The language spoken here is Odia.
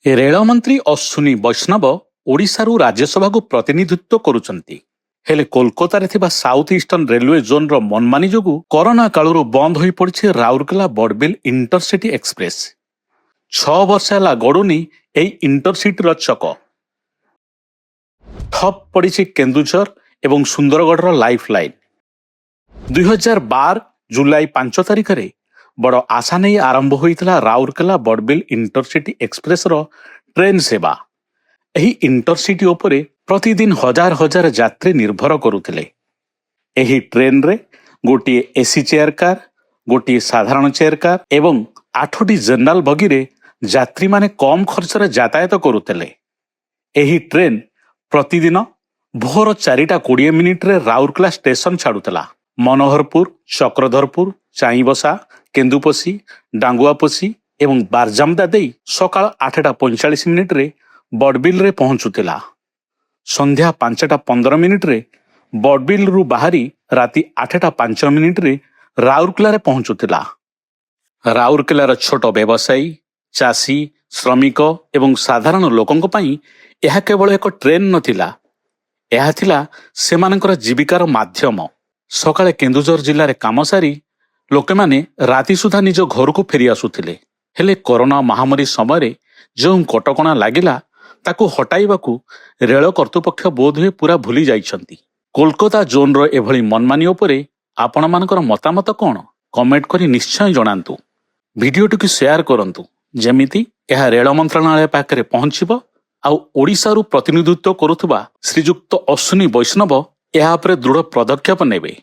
ରେଳମନ୍ତ୍ରୀ ଅଶ୍ୱିନୀ ବୈଷ୍ଣବ ଓଡ଼ିଶାରୁ ରାଜ୍ୟସଭାକୁ ପ୍ରତିନିଧିତ୍ୱ କରୁଛନ୍ତି। ହେଲେ କୋଲକାତାରେ ଥିବା ସାଉଥ ଇଷ୍ଟର୍ଣ୍ଣ ରେଲୱେ ଜୋନ୍ର ମନମାନି ଯୋଗୁଁ କରୋନା କାଳରୁ ବନ୍ଦ ହୋଇପଡ଼ିଛି ରାଉରକେଲା ବଡ଼ବିଲ ଇଣ୍ଟରସିଟି ଏକ୍ସପ୍ରେସ। 6 ବର୍ଷ ହେଲା ଗଡ଼ୁନି ଏହି ଇଣ୍ଟରସିଟିର ଚକ। ଠପ୍ ପଡ଼ିଛି କେନ୍ଦୁଝର ଏବଂ ସୁନ୍ଦରଗଡ଼ର ଲାଇଫ୍ ଲାଇନ୍। 2012 ଜୁଲାଇ 5 ତାରିଖରେ ବଡ଼ ଆଶା ନେଇ ଆରମ୍ଭ ହୋଇଥିଲା ରାଉରକେଲା ବଡ଼ବିଲ ଇଣ୍ଟରସିଟି ଏକ୍ସପ୍ରେସର ଟ୍ରେନ୍ ସେବା। ଏହି ଇଣ୍ଟରସିଟି ଉପରେ ପ୍ରତିଦିନ ହଜାର ହଜାର ଯାତ୍ରୀ ନିର୍ଭର କରୁଥିଲେ। ଏହି ଟ୍ରେନ୍ରେ ଗୋଟିଏ ଏସି ଚେୟାର କାର୍, ଗୋଟିଏ ସାଧାରଣ ଚେୟାର କାର୍ ଏବଂ 8ଟି ଜେନେରାଲ ବଗିରେ ଯାତ୍ରୀମାନେ କମ୍ ଖର୍ଚ୍ଚରେ ଯାତାୟାତ କରୁଥିଲେ। ଏହି ଟ୍ରେନ୍ ପ୍ରତିଦିନ ଭୋର 4:20 ମିନିଟରେ ରାଉରକେଲା ଷ୍ଟେସନ ଛାଡୁଥିଲା। ମନୋହରପୁର, ଚକ୍ରଧରପୁର, ଚାଇଁବସା, କେନ୍ଦୁପୋଷି, ଡାଙ୍ଗୁଆପୋଷି ଏବଂ ବାରଜାମଦା ଦେଇ ସକାଳ 8:45 ମିନିଟରେ ବଡ଼ବିଲରେ ପହଞ୍ଚୁଥିଲା। ସନ୍ଧ୍ୟା 5:15 ମିନିଟରେ ବଡ଼ବିଲରୁ ବାହାରି ରାତି 8:05 ମିନିଟରେ ରାଉରକେଲାରେ ପହଞ୍ଚୁଥିଲା। ରାଉରକେଲାର ଛୋଟ ବ୍ୟବସାୟୀ, ଚାଷୀ, ଶ୍ରମିକ ଏବଂ ସାଧାରଣ ଲୋକଙ୍କ ପାଇଁ ଏହା କେବଳ ଏକ ଟ୍ରେନ୍ ନଥିଲା, ଏହା ଥିଲା ସେମାନଙ୍କର ଜୀବିକାର ମାଧ୍ୟମ। ସକାଳେ କେନ୍ଦୁଝର ଜିଲ୍ଲାରେ କାମ ସାରି ଲୋକମାନେ ରାତି ସୁଦ୍ଧା ନିଜ ଘରକୁ ଫେରି ଆସୁଥିଲେ। ହେଲେ କରୋନା ମହାମାରୀ ସମୟରେ ଯେଉଁ କଟକଣା ଲାଗିଲା ତାକୁ ହଟାଇବାକୁ ରେଳ କର୍ତ୍ତୃପକ୍ଷ ବୋଧହୁଏ ପୁରା ଭୁଲି ଯାଇଛନ୍ତି। କୋଲକାତା ଜୋନ୍ର ଏଭଳି ମନମାନି ଉପରେ ଆପଣମାନଙ୍କର ମତାମତ କ'ଣ? କମେଣ୍ଟ କରି ନିଶ୍ଚୟ ଜଣାନ୍ତୁ। ଭିଡ଼ିଓଟିକୁ ସେୟାର କରନ୍ତୁ, ଯେମିତି ଏହା ରେଳ ମନ୍ତ୍ରଣାଳୟ ପାଖରେ ପହଞ୍ଚିବ ଆଉ ଓଡ଼ିଶାରୁ ପ୍ରତିନିଧିତ୍ୱ କରୁଥିବା ଶ୍ରୀଯୁକ୍ତ ଅଶ୍ୱିନୀ ବୈଷ୍ଣବ ଏହା ଉପରେ ଦୃଢ଼ ପଦକ୍ଷେପ ନେବେ।